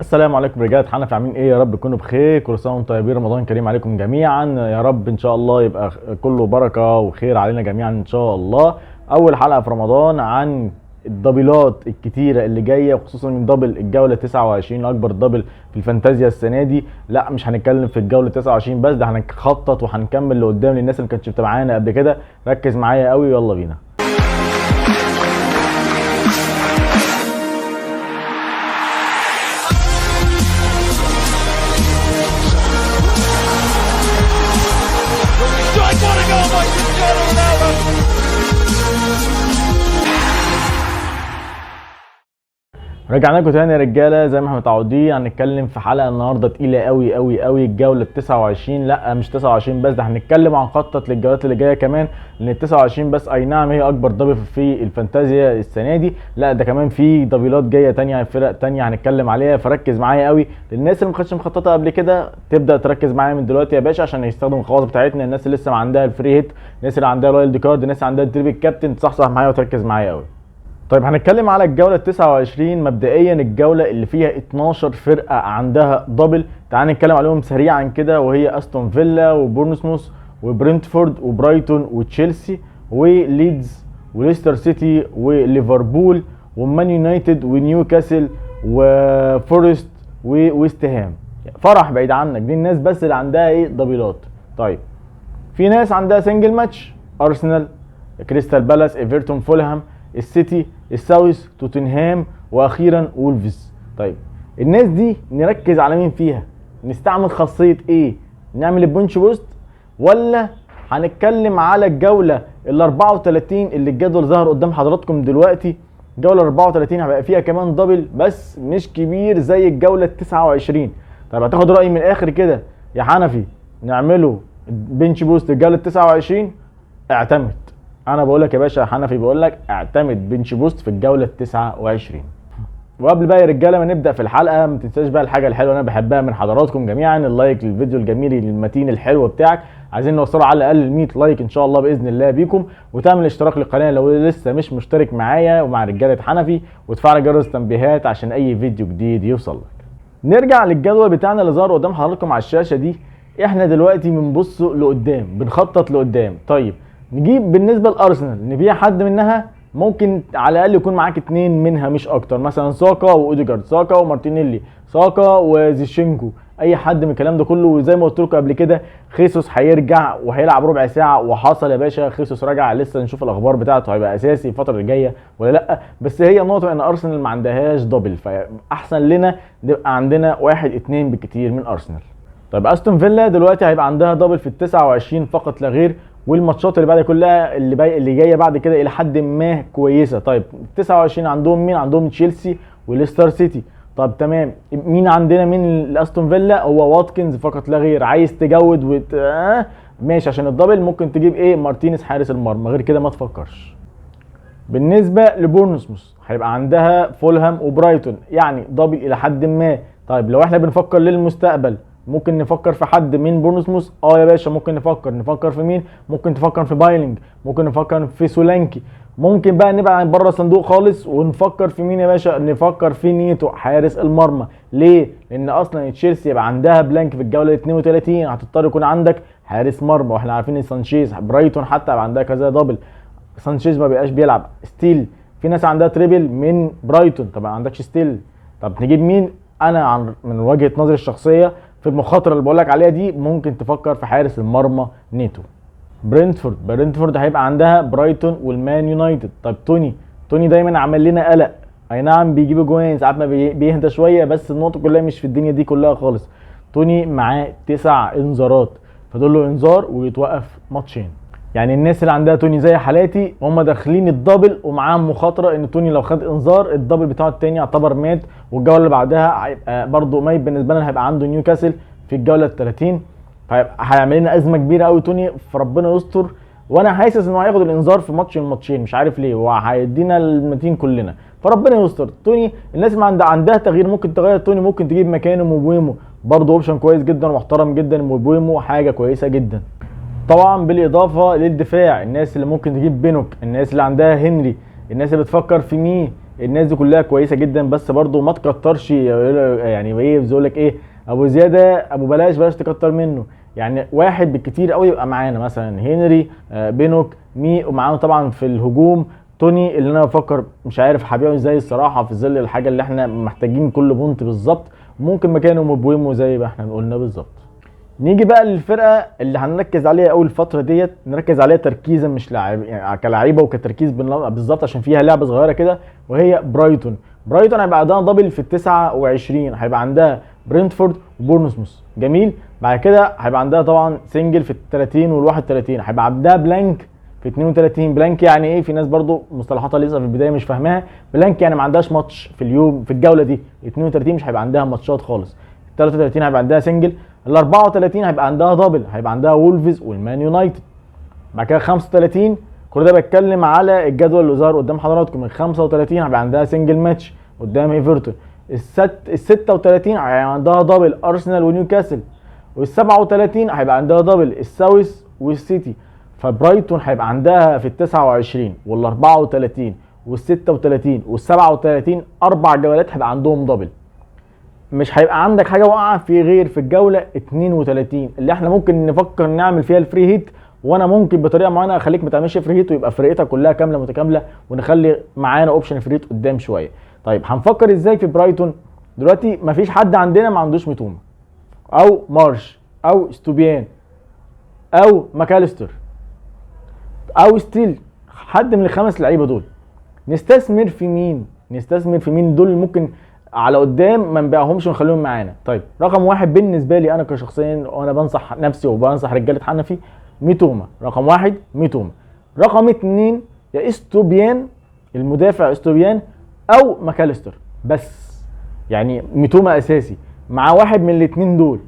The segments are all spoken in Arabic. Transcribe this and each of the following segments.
السلام عليكم رجاله حنفي، عاملين ايه؟ يا رب تكونوا بخير، كل سنه وانتم طيبين، رمضان كريم عليكم جميعا يا رب. ان شاء الله يبقى كله بركه وخير علينا جميعا ان شاء الله. اول حلقه في رمضان عن الدبلات الكتيره اللي جايه، وخصوصا من دبل الجوله 29 اكبر دبل في الفانتازيا السنه دي. لا مش هنتكلم في الجوله 29 بس، ده هنخطط وهنكمل لقدام للناس اللي ما كانتش متابعانا قبل كده. ركز معايا قوي، يلا بينا. رجعنا لكم تاني يا رجاله، زي ما احنا متعودين هنتكلم في حلقه النهارده تقيله قوي قوي قوي. الجوله 29، لا مش 29 بس، ده هنتكلم عن خطط للجولات اللي جايه كمان. لان ال 29 بس اي نعم هي اكبر دبل في الفانتازيا السنه دي، لا ده كمان في دبلات جايه تانية، فرق تانية هنتكلم عليها. فركز معايا قوي، للناس اللي ما كانتش مخططه قبل كده تبدا تركز معايا من دلوقتي يا باشا، عشان يستخدموا الخواص بتاعتنا. الناس اللي لسه ما عندها الفري هيت، الناس اللي عندها وايلد كارد، الناس اللي عندها التريبل كابتن، تصحصح معايا وتركز معايا قوي. طيب هنتكلم على الجولة 29. مبدئيا الجولة اللي فيها 12 فرقة عندها دبل، تعال نتكلم عليهم سريعا كده. وهي استون فيلا وبورنموث وبرنتفورد وبرايتون وتشيلسي وليدز وليستر سيتي وليفربول ومان يونايتد ونيوكاسل وفورست وويست هام. فرح بعيد عنك، دي الناس بس اللي عندها ايه؟ دبلات. طيب في ناس عندها سنجل ماتش: ارسنال، كريستال بالاس، ايفرتون، فولهام، السيتي، الساوث، توتنهام، واخيرا وولفز. طيب الناس دي نركز على مين فيها؟ نستعمل خاصيه ايه؟ نعمل البنش بوست، ولا هنتكلم على الجوله ال 34 اللي الجدول ظهر قدام حضراتكم دلوقتي؟ الجوله 34 هيبقى فيها كمان دبل بس مش كبير زي الجوله 29. طيب هتاخد رايي من الاخر كده يا حنفي، نعمله بنش بوست الجوله 29؟ اعتمد. انا بقول لك يا باشا، حنفي بقول لك اعتمد بنش بوست في الجوله 29. وقبل بقى يا رجاله ما نبدا في الحلقه، ما تنساش بقى الحاجه الحلوه اللي انا بحبها من حضراتكم جميعا: اللايك للفيديو الجميل المتين الحلو بتاعك. عايزين نوصله على الاقل 100 لايك ان شاء الله باذن الله بيكم، وتعمل اشتراك للقناه لو لسه مش مشترك معايا ومع رجاله حنفي، وتفعل جرس التنبيهات عشان اي فيديو جديد يوصل لك. نرجع للجدول بتاعنا اللي ظهر قدام حضراتكم على الشاشه دي. احنا دلوقتي بنبص لقدام، بنخطط لقدام. طيب نجيب بالنسبه لارسنال، نبيع حد منها؟ ممكن على الاقل يكون معاك اتنين منها مش اكتر، مثلا ساكا واوديجارد، ساكا ومارتينيلي، ساكا وزيشينكو، اي حد من الكلام ده كله. وزي ما قلت لكم قبل كده، خيسوس هيرجع وهيلعب ربع ساعه، وحصل يا باشا خيسوس رجع. لسه نشوف الاخبار بتاعته هيبقى اساسي الفتره اللي جايه ولا لا. بس هي النقطه ان ارسنال ما عندهاش دبل، فاحسن لنا نبقى عندنا واحد اتنين بالكتير من ارسنال. طيب استون فيلا دلوقتي هيبقى عندها دبل في ال 29 فقط لا غير، والماتشات اللي بعد كلها اللي جايه بعد كده الى حد ما كويسه. طيب 29 عندهم مين؟ عندهم تشيلسي وليستر سيتي. طب تمام، مين عندنا من الاستون فيلا؟ هو واتكنز فقط لا غير. عايز تجود ماشي عشان الدبل، ممكن تجيب ايه؟ مارتينيز حارس المرمى، غير كده ما تفكرش. بالنسبه لبورنموث هيبقى عندها فولهام وبرايتون، يعني دبل الى حد ما. طيب لو احنا بنفكر للمستقبل، ممكن نفكر في حد من بورنموث؟ يا باشا ممكن نفكر في مين؟ ممكن تفكر في بايلينج، ممكن نفكر في سولانكي. ممكن بقى نبقى بره الصندوق خالص ونفكر في مين يا باشا؟ نفكر في نيتو حارس المرمى. ليه؟ لان اصلا تشيلسي يبقى عندها بلانك في الجوله 32، هتضطر يكون عندك حارس مرمى، واحنا عارفين ان سانشيز. برايتون حتى يبقى عندها كذا دبل، سانشيز ما بيبقاش بيلعب. ستيل في ناس عندها تريبل من برايتون، طب ما عندكش ستيل. طب نجيب مين؟ انا من وجهه نظري الشخصيه في المخاطره اللي بقول لك عليها دي، ممكن تفكر في حارس المرمى نيتو. برنتفورد هيبقى عندها برايتون والمان يونايتد. طب توني دايما عمل لنا قلق، اي نعم بيجيب جوان ساعات ما بيهدى شويه، بس النقطه كلها مش في الدنيا دي كلها خالص. توني معاه 9 انذارات، فدول له انذار ويتوقف ماتشين. يعني الناس اللي عندها توني زي حالاتي هم داخلين الدبل ومعاهم مخاطره ان توني لو خد انذار الدبل بتاعه التاني يعتبر مات، والجوله اللي بعدها هيبقى برده ميت بالنسبه لنا. هيبقى عنده نيوكاسل في الجوله ال 30، هيعمل لنا ازمه كبيره قوي توني، فربنا يستر. وانا حاسس انه هياخد الانذار في ماتش من الماتشين، مش عارف ليه، وهيدينا المتين كلنا، فربنا يستر. توني الناس اللي عندها تغيير ممكن تغير توني، ممكن تجيب مكانه موبويمو، برده اوبشن كويس جدا ومحترم جدا. موبويمو حاجه كويسه جدا. طبعا بالاضافه للدفاع، الناس اللي ممكن تجيب بينوك، الناس اللي عندها هنري، الناس اللي بتفكر في مين؟ الناس دي كلها كويسه جدا، بس برضو ما تكترش، يعني ايه بيقول لك ايه، ابو زياده ابو بلاش تكتر منه. يعني واحد بالكتير قوي يبقى معانا، مثلا هنري، بينوك، مي، ومعاهم طبعا في الهجوم توني، اللي انا بفكر مش عارف هبيعه ازاي الصراحه في ظل الحاجه اللي احنا محتاجين كل بونت بالظبط. ممكن مكانه مبويمو زي ما احنا قلنا بالظبط. نيجي بقى للفرقه اللي هنركز عليها اول الفتره ديت، نركز عليها تركيزا مش لاعب يعني كلاعيبه وكتركيز بالظبط، عشان فيها لعبه صغيره كده، وهي برايتون. برايتون هيبقى عندها دبل في ال 29، هيبقى عندها برنتفورد وبورنموث. جميل. بعد كده هيبقى عندها طبعا سنجل في ال 30 وال 31، هيبقى عندها بلانك في 32. بلانك يعني ايه؟ في ناس برضو مصطلحاتها لسه في البدايه مش فاهماها. بلانك يعني ما عندهاش ماتش في اليوم في الجوله دي. 32 مش هيبقى عندها ماتشات خالص. 33 هيبقى عندها سنجل. ال 34 هيبقى عندها دبل، هيبقى عندها وولفز والمان يونايتد. بعد كده 35، كل ده بتكلم على الجدول اللي ظهر قدام حضراتكم. ال 35 هيبقى عندها سنجل ماتش قدام ايفرتون. ال 36 هيبقى عندها دبل ارسنال ونيوكاسل. وال 37 هيبقى عندها دبل الساوث والسيتي. فبرايتون هيبقى عندها في ال 29 وال 34 وال 36 وال 37 اربع جولات هيبقى عندهم دبل. مش هيبقى عندك حاجه واقعه في غير في الجوله 32 اللي احنا ممكن نفكر نعمل فيها الفري هيت. وانا ممكن بطريقه معينه اخليك ما تعملش فري هيت ويبقى فرقتك كلها كامله متكامله، ونخلي معانا اوبشن فري هيت قدام شويه. طيب هنفكر ازاي في برايتون؟ دلوقتي مفيش حد عندنا ما عندوش ميتوما او مارش او ستوبيان او ماكاليستر او ستيل، حد من الخمس لعيبه دول. نستثمر في مين؟ نستثمر في مين دول ممكن على قدام ما نبيعهمش ونخليهم معانا؟ طيب رقم واحد بالنسبه لي انا كشخصيا، وانا بنصح نفسي وبنصح رجاله حنفي، ميتوما. رقم واحد ميتوما. رقم اتنين يا استوبيان، المدافع استوبيان، او ماكاليستر. بس يعني ميتوما اساسي مع واحد من الاتنين دول،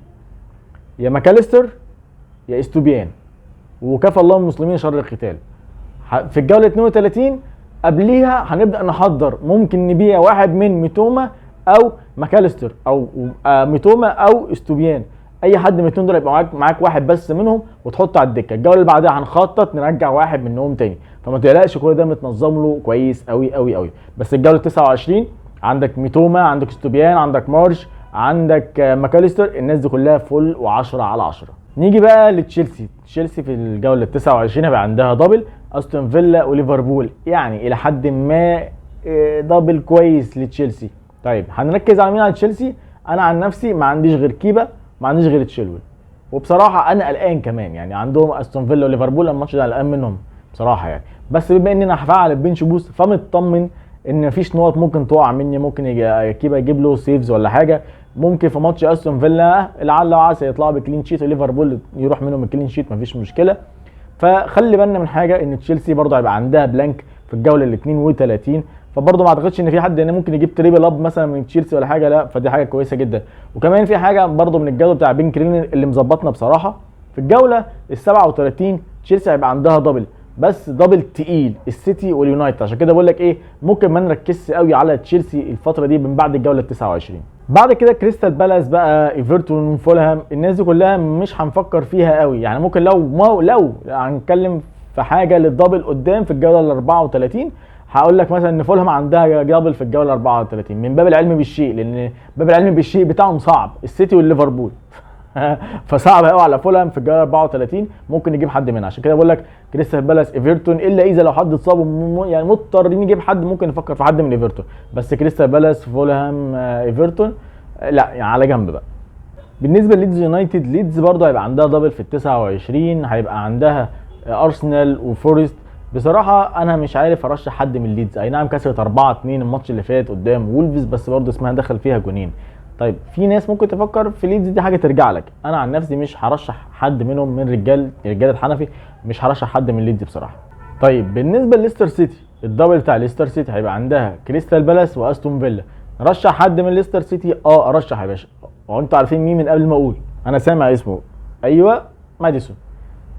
يا ماكاليستر يا استوبيان، وكفى الله المسلمين شر القتال. في الجوله 32 قبليها هنبدا نحضر، ممكن نبيع واحد من ميتوما او ماكاليستر او ميتوما او استوبيان. اي حد من الاثنين دول يبقى معاك واحد بس منهم وتحطه على الدكه. الجوله اللي بعدها هنخطط نرجع واحد منهم تاني، فما تقلقش كل ده متنظم له كويس قوي قوي قوي. بس الجوله 29 عندك ميتوما، عندك استوبيان، عندك مارش، عندك ماكاليستر، الناس دي كلها فل و10 على 10. نيجي بقى لتشيلسي. تشيلسي في الجوله 29 هيبقى عندها دبل استون فيلا وليفربول، يعني الى حد ما دبل كويس لتشيلسي. طيب هنركز على مين؟ على تشيلسي. انا عن نفسي ما عنديش غير كيبا، ما عنديش غير تشيلويل، وبصراحه انا قلقان كمان. يعني عندهم استون فيلا وليفربول، الماتش ده قلقان منهم بصراحه يعني. بس بما ان انا هفعل البنش بوست فمطمن ان مفيش نقط ممكن تقع مني، ممكن كيبا يجيب له سيفز ولا حاجه. ممكن في ماتش استون فيلا لعل وعسى يطلعوا بكلين شيت وليفربول يروح منهم الكلين شيت، مفيش مشكله. فخلي بالنا من حاجه، ان تشيلسي برضه هيبقى عندها بلانك في الجوله ال 32، فبرضه ما اعتقدش ان في حد هنا ممكن يجيب تريبل اب مثلا من تشيلسي ولا حاجه، لا. فدي حاجه كويسه جدا. وكمان في حاجه برضه من الجدول بتاع بين كرين اللي مظبطنا بصراحه. في الجوله ال 37 تشيلسي هيبقى عندها دبل، بس دبل تقيل، السيتي واليونايتد. عشان كده بقول لك ايه، ممكن ما نركزش قوي على تشيلسي الفتره دي من بعد الجوله ال 29. بعد كده كريستال بالاس بقى، ايفرتون، فولهام، الناس دي كلها مش هنفكر فيها قوي. يعني ممكن لو هنتكلم في حاجه للدبل قدام في الجوله ال 34، هقول لك مثلا ان فولهام عندها دبل في الجوله 34 من باب العلم بالشيء، لان باب العلم بالشيء بتاعهم صعب، السيتي والليفربول. فصعب قوي على فولهام في الجوله 34 ممكن يجيب حد منها. عشان كده بقول لك كريستال بالاس، ايفرتون، الا اذا لو حد اتصاب يعني مضطرين نجيب حد، ممكن نفكر في حد من ايفرتون. بس كريستال بالاس، فولهام، ايفرتون لا يعني على جنب بقى. بالنسبه لليدز يونايتد، ليدز برضه هيبقى عندها دبل في ال 29، هيبقى عندها ارسنال وفورست. بصراحه انا مش عارف ارشح حد من ليدز. اي نعم كسبت 4-2 الماتش اللي فات قدام وولفز، بس برضه اسمها دخل فيها جونين. طيب في ناس ممكن تفكر في ليدز، دي حاجه ترجع لك. انا عن نفسي مش هرشح حد منهم من رجاله حنفي، مش هرشح حد من ليدز بصراحه. طيب بالنسبه لليستر سيتي، الدبل بتاع ليستر سيتي هيبقى عندها كريستال بالاس واستون فيلا. رشح حد من ليستر سيتي؟ ارشح يا باشا. هو انتوا عارفين مين من قبل ما اقول؟ انا سامع اسمه. ايوه ماديسون.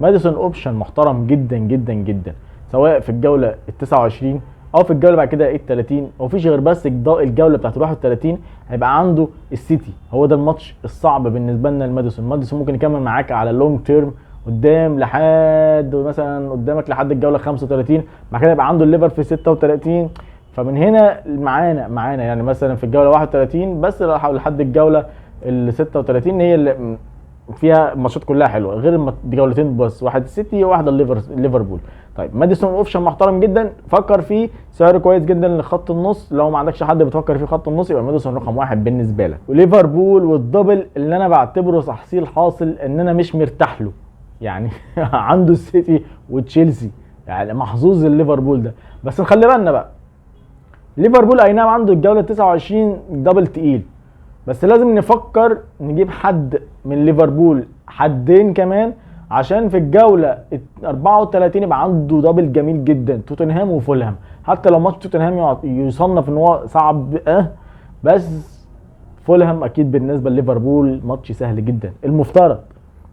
ماديسون اوبشن محترم جدا جدا جدا، سواء في الجوله ال 29 او في الجوله بعد كده ال 30. ومفيش غير بس الجوله بتاعت ال 31 هيبقى عنده السيتي، هو ده الماتش الصعب بالنسبه لنا لماديسون. ماديسون ممكن يكمل معاك على لونج تيرم قدام، لحد مثلا قدامك لحد الجوله 35، بعد كده يبقى عنده الليفر في 36. فمن هنا معانا يعني مثلا في الجوله 31 بس لحد الجوله ال 36 هي اللي فيها الماتشات كلها حلوه، غير جولتين بس، واحد السيتي وواحده ليفربول. طيب ماديسون اوبشن محترم جدا، فكر فيه، سعر كويس جدا لخط النص. لو ما عندكش حد بتفكر فيه خط النص يبقى ماديسون رقم واحد بالنسبه لك. وليفربول والدبل اللي انا بعتبره تحصيل حاصل ان انا مش مرتاح له يعني عنده السيتي وتشيلسي، يعني محظوظ الليفربول ده. بس نخلي بالنا بقى، ليفربول اي نعم عنده الجوله 29 دبل تقيل، بس لازم نفكر نجيب حد من ليفربول، حدين كمان، عشان في الجوله 34 يبقى عنده دبل جميل جدا، توتنهام وفولهام. حتى لو ماتش توتنهام يصنف ان هو صعب بس فولهام اكيد بالنسبه لليفربول ماتش سهل جدا المفترض.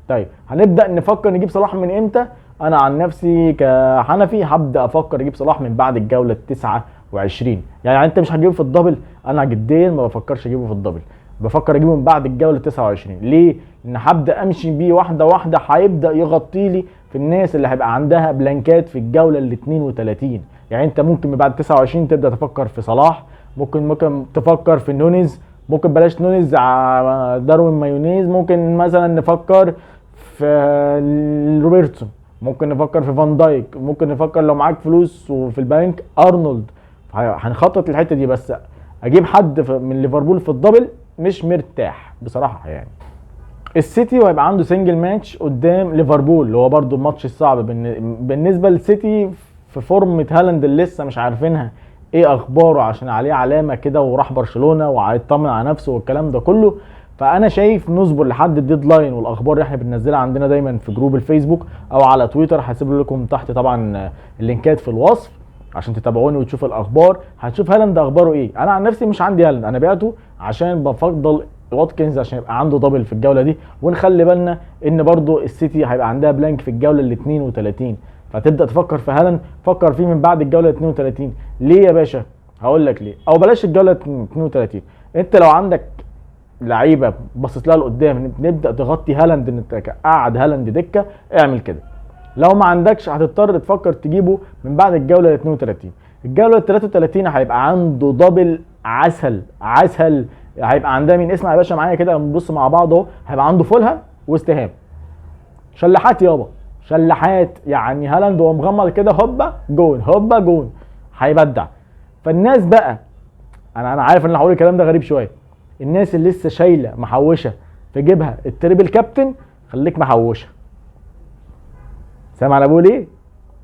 طيب هنبدا نفكر نجيب صلاح من امتى؟ انا عن نفسي كحنفي هبدا افكر اجيب صلاح من بعد الجوله 29. يعني انت مش هتجيبه في الدبل، انا جديا ما بفكرش اجيبه في الدبل، بفكر اجيبه من بعد الجوله 29. ليه؟ لان هبدا امشي بيه واحده واحده، هيبدا يغطي لي في الناس اللي هيبقى عندها بلانكات في الجوله ال 32. يعني انت ممكن من بعد 29 تبدا تفكر في صلاح، ممكن تفكر في نونيز، ممكن بلاش نونيز، داروين مايونيز، ممكن مثلا نفكر في روبرتسون، ممكن نفكر في فان دايك، ممكن نفكر لو معاك فلوس وفي البنك ارنولد. هنخطط الحته دي، بس اجيب حد من ليفربول في الدبل مش مرتاح بصراحه. يعني السيتي وهيبقى عنده سنجل ماتش قدام ليفربول، اللي هو برده الماتش الصعب بالنسبه للسيتي في فورمه هالاند اللي لسه مش عارفينها ايه اخباره، عشان عليه علامه كده وراح برشلونه وهيطمن على نفسه والكلام ده كله. فانا شايف نصبر لحد الديدلاين، والاخبار اللي احنا بننزلها عندنا دايما في جروب الفيسبوك او على تويتر، هسيب لكم تحت طبعا اللينكات في الوصف عشان تتابعوني وتشوفوا الاخبار. هتشوف هالاند اخباره ايه. انا عن نفسي مش عندي هالاند، انا بعته عشان بفضل واتكنز عشان يبقى عنده دبل في الجوله دي. ونخلي بالنا ان برضو السيتي هيبقى عندها بلانك في الجوله ال 32، فتبدا تفكر في هالاند، فكر فيه من بعد الجوله 32. ليه يا باشا؟ هقول لك ليه، او بلاش الجوله 32. انت لو عندك لعيبه بصيت لها لقدام نبدا تغطي هالاند، ان انت قاعد هالاند دكه، اعمل كده. لو ما عندكش هتضطر تفكر تجيبه من بعد الجوله 32. الجوله 33 هيبقى عنده دبل عسل. هيبقى عندها مين؟ اسمع يا باشا معايا كده، نبص مع بعض اهو. هيبقى عنده فولهام واستهام، شلحات يابا، شلحات. يعني هالاند وهو مغمض كده هوبا جون هيبدع. فالناس بقى، انا عارف ان انا هقول الكلام ده غريب شويه، الناس اللي لسه شايله محوشه في جيبها التريبل كابتن، خليك محوشه. سامع انا بقول ايه؟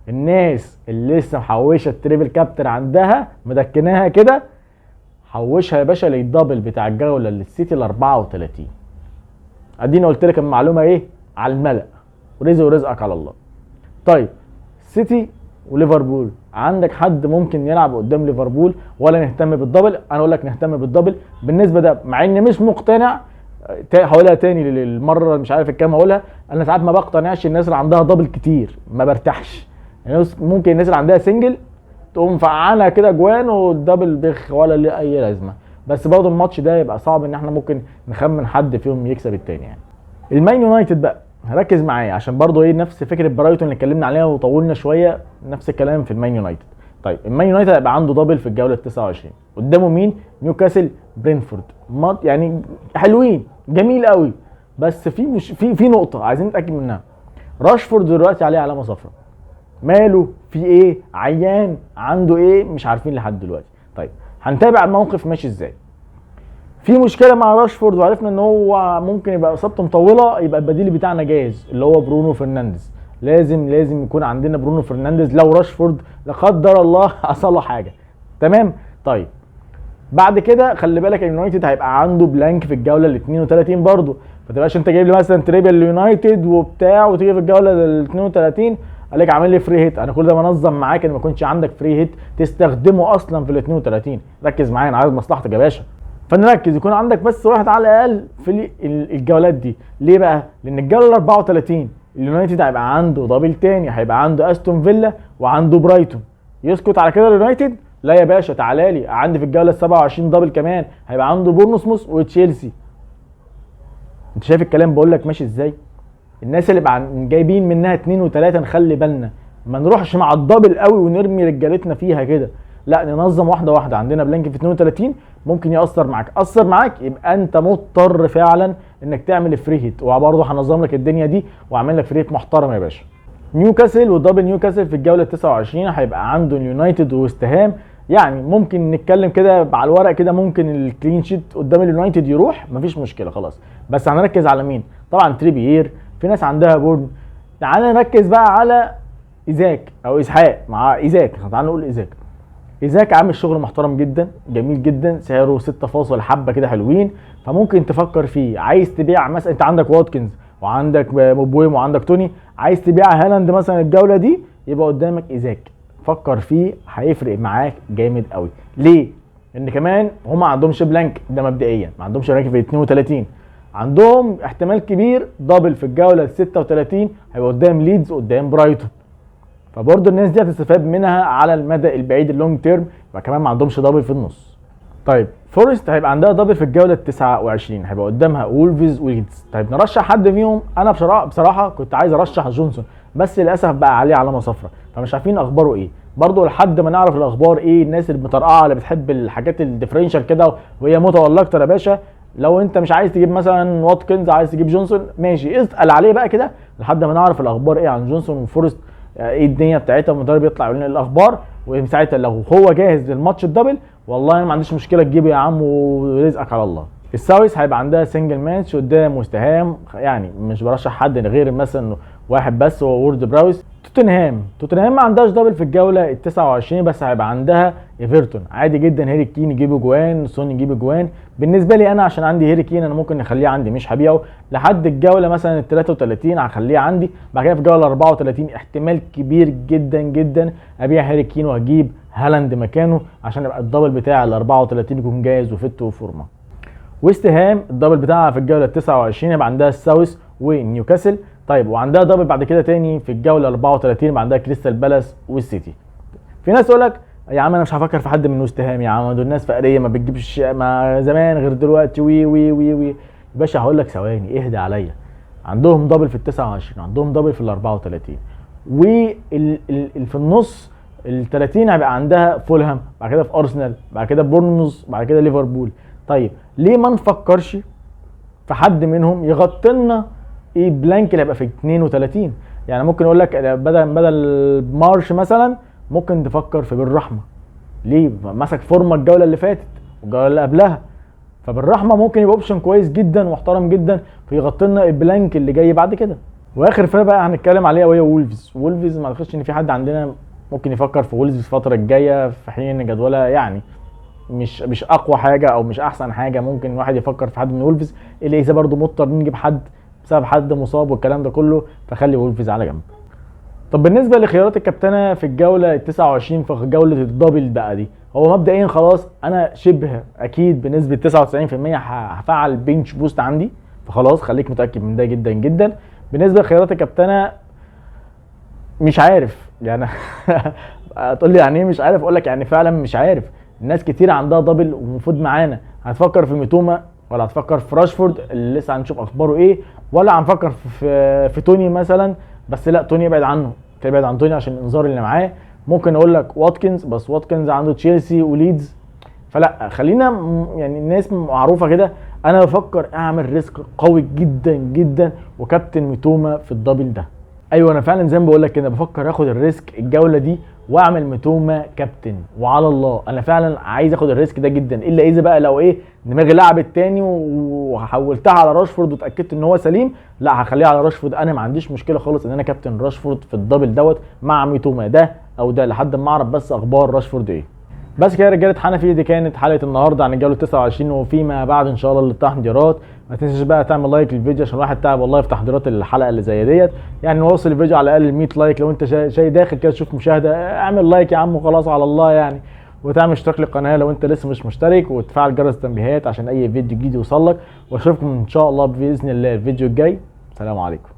الناس اللي لسه محوشه التريبل كابتن عندها مدكناها كده، حوشها يا باشا للدبل بتاع الجوله للسيتي ال 34. اديني قلت لك المعلومه ايه على الملأ، ورزق ورزقك على الله. طيب سيتي وليفربول، عندك حد ممكن يلعب قدام ليفربول ولا نهتم بالدبل؟ انا اقول لك نهتم بالدبل بالنسبه ده، مع اني مش مقتنع. هقولها تاني للمره مش عارف الكام هقولها، انا ساعات ما بقتنعش الناس اللي عندها دبل كتير، ما برتاحش. يعني ممكن الناس اللي عندها سنجل تقوم فعانها كده جوان والدبل بخ ولا ليه اي لازمه. بس برضه الماتش ده يبقى صعب ان احنا ممكن نخمن حد فيهم يكسب التاني. يعني المان يونايتد بقى ركز معايا، عشان برضه ايه نفس فكره برايتون اللي اتكلمنا عليها وطولنا شويه، نفس الكلام في المان يونايتد. طيب المان يونايتد هيبقى عنده دبل في الجوله 29 قدامه مين؟ نيوكاسل، برينفورد. يعني حلوين جميل قوي، بس في نقطه عايزين نتاكد منها. راشفورد دلوقتي عليه علامه صفراء، ماله؟ في ايه؟ عيان؟ عنده ايه؟ مش عارفين لحد دلوقتي. طيب هنتابع الموقف ماشي ازاي. في مشكله مع راشفورد، وعرفنا ان هو ممكن يبقى اصابته مطوله، يبقى البديل بتاعنا جاهز اللي هو برونو فرنانديز. لازم يكون عندنا برونو فرنانديز لو راشفورد لا قدر الله حصل له حاجه. تمام. طيب بعد كده خلي بالك اليونايتد هيبقى عنده بلانك في الجوله ال 32 برضه، ما تبقاش انت جايب لي مثلا تريبل اليونايتد وبتاع وتيجي في الجوله ال 32 عليك عامل لي فري هيت. انا كل ده منظم معاك ان ما يكونش عندك فري هيت تستخدمه اصلا في ال 32. ركز معايا، انا عايز مصلحتك يا باشا. فنركز يكون عندك بس واحد على الاقل في الجولات دي. ليه بقى؟ لان الجوله ال 34 اليونايتد هيبقى عنده دبل تاني، هيبقى عنده استون فيلا وعنده برايتون. يسكت على كده اليونايتد؟ لا يا باشا، تعالى لي عندي في الجوله ال 27 دبل كمان، هيبقى عنده بورنموث وتشيلسي. انت شايف الكلام بقول لك ماشي ازاي؟ الناس اللي بقى جايبين منها 2 و3 نخلي بالنا، ما نروحش مع الدبل قوي ونرمي رجالتنا فيها كده. لا ننظم واحده واحده. عندنا بلانك في 32 ممكن ياثر معاك، اثر معاك يبقى انت مضطر فعلا انك تعمل فري هيت، وبرضه هنظم لك الدنيا دي واعمل لك فري هيت محترم يا باشا. نيوكاسل ودبل نيوكاسل في الجوله 29 هيبقى عنده اليونايتد وويست هام. يعني ممكن نتكلم كده على الورق كده، ممكن الكلين شيت قدام اليونايتد يروح، مفيش مشكله خلاص، بس هنركز على مين؟ طبعا تريبيير، في ناس عندها بورن. تعال نركز بقى على ايزاك او اسحاق مع ايزاك. تعال نقول ايزاك عامل شغل محترم جدا، جميل جدا، سعره 6 فاصل حبه كده حلوين، فممكن تفكر فيه. عايز تبيع مثلا، انت عندك واتكنز وعندك موبويم وعندك توني، عايز تبيع هالاند مثلا الجوله دي، يبقى قدامك ايزاك، فكر فيه هيفرق معاك جامد قوي. ليه؟ ان كمان هم ما عندهمش بلانك ده مبدئيا، ما عندهمش بلانك في 32، عندهم احتمال كبير دبل في الجوله 36 هيبقى قدام ليدز قدام برايتون، فبرضه الناس دي هتستفاد منها على المدى البعيد اللونج تيرم، يبقى كمان ما عندهمش دبل في النص. طيب فورست هيبقى عندها دبل في الجوله 29، هيبقى قدامها وولفز وليدز. طيب نرشح حد فيهم؟ انا بصراحه كنت عايز ارشح جونسون، بس للاسف بقى عليه علامه صفراء، فمش عارفين اخباره ايه. برضه لحد ما نعرف الاخبار ايه، الناس المطرقعه اللي بتحب الحاجات الديفرنشال كده وهي موتة ولا اكتر يا باشا، لو انت مش عايز تجيب مثلا واتكنز، عايز تجيب جونسون، ماشي اسال عليه بقى كده لحد ما نعرف الاخبار ايه عن جونسون وفورست، ايه الدنيا بتاعتها، المدرب يطلع يقول لنا الاخبار، وساعتها لو هو جاهز للماتش الدبل والله انا ما عنديش مشكله تجيبه يا عم ورزقك على الله. الساوث هيبقى عندها سنجل ماتش قدام ويست هام، يعني مش برشح حد غير مثلا واحد بس هو وورد براوس. توتنهام ما عندهاش دبل في الجوله ال 29، بس هيبقى عندها ايفرتون عادي جدا، هيري كين يجيب جوان، سون يجيب جوان. بالنسبه لي انا عشان عندي هيري كين انا ممكن نخليه عندي، مش هبيعه لحد الجوله مثلا ال 33 هخليه عندي، بعد كده في الجوله 34 احتمال كبير جدا جدا ابيع هيري كين وهجيب هالاند مكانه عشان يبقى الدبل بتاع ال 34 يكون جاهز وفت وفورمه. ويست هام الدبل بتاعها في الجوله 29 يبقى عندها الساوث ونيوكاسل. طيب وعندها دبل بعد كده تاني في الجوله 34 يبقى عندها كريستال بالاس والسيتي. في ناس يقول لك يا عم انا مش هفكر في حد من ويست هام يا عم، دول ناس فقريه ما بتجيبش ما زمان غير دلوقتي وي وي وي وي. يا باشا هقول لك ثواني اهدى عليا، عندهم دبل في ال 29، عندهم دبل في ال 34، في النص ال 30 هيبقى عندها فولهام، بعد كده في ارسنال، بعد كده بورنموث، بعد كده ليفربول. طيب ليه ما نفكرش في حد منهم يغطي لنا ايه بلانك اللي هيبقى في 32؟ يعني ممكن اقول لك بدل مارش مثلا ممكن تفكر في بالرحمه. ليه؟ مسك فورمه الجوله اللي فاتت والجوله اللي قبلها، فبالرحمه ممكن يبقى اوبشن كويس جدا ومحترم جدا فيغطي لنا البلانك اللي جاي بعد كده. واخر فرقه بقى هنتكلم عليها وهي وولفز ما اعتقدش ان في حد عندنا ممكن يفكر في وولفز الفتره الجايه، في حين ان جدولها يعني مش اقوى حاجه او مش احسن حاجه. ممكن واحد يفكر في حد من وولفز الا اذا برضه مضطر نجيب حد بسبب حد مصاب والكلام ده كله، فخلي وولفز على جنب. طب بالنسبه لخيارات الكابتنه في الجوله ال 29 في جوله الدبل بقى دي، هو مبدئيا خلاص انا شبه اكيد بنسبه 99% هفعل بنش بوست عندي، فخلاص خليك متاكد من ده جدا جدا. بالنسبه لخيارات الكابتنه مش عارف يعني تقول لي يعني ايه مش عارف؟ اقول لك يعني فعلا مش عارف. الناس كتير عندها دبل ومفروض معانا، هتفكر في ميتوما ولا هتفكر في راشفورد اللي لسه هنشوف اخباره ايه، ولا هنفكر في توني مثلا؟ بس لا توني ابعد عنه، تبعد عن توني عشان الانذار اللي معاه. ممكن اقول لك واتكنز، بس واتكنز عنده تشيلسي وليدز، فلا خلينا يعني الناس معروفه كده. انا بفكر اعمل ريسك قوي جدا جدا وكابتن ميتوما في الدبل ده. ايوه انا فعلا زي ما بقول لك كده بفكر اخد الريسك الجوله دي واعمل ميتوما كابتن، وعلى الله انا فعلا عايز اخد الريسك ده جدا، الا اذا بقى لو ايه دماغي لعبت تاني وحولتها على راشفورد واتاكدت ان هو سليم، لا هخليها على راشفورد. انا ما عنديش مشكله خالص ان انا كابتن راشفورد في الدبل دوت مع ميتوما ده او ده لحد ما اعرف بس اخبار راشفورد ايه. بس كده يا رجاله حنفي، دي كانت حلقه النهارده عن الجوله 29 وفيما بعد ان شاء الله للتحضيرات. ما تنساش بقى تعمل لايك للفيديو عشان الواحد تعب والله في تحضيرات الحلقه اللي زي ديت، يعني نوصل الفيديو على الاقل 100 لايك. لو انت شاي داخل كده تشوف مشاهده اعمل لايك يا عم وخلاص على الله يعني، وتعمل اشتراك للقناه لو انت لسه مش مشترك، وتفعل جرس التنبيهات عشان اي فيديو جديد يوصلك. واشوفكم ان شاء الله باذن الله الفيديو الجاي. سلام عليكم.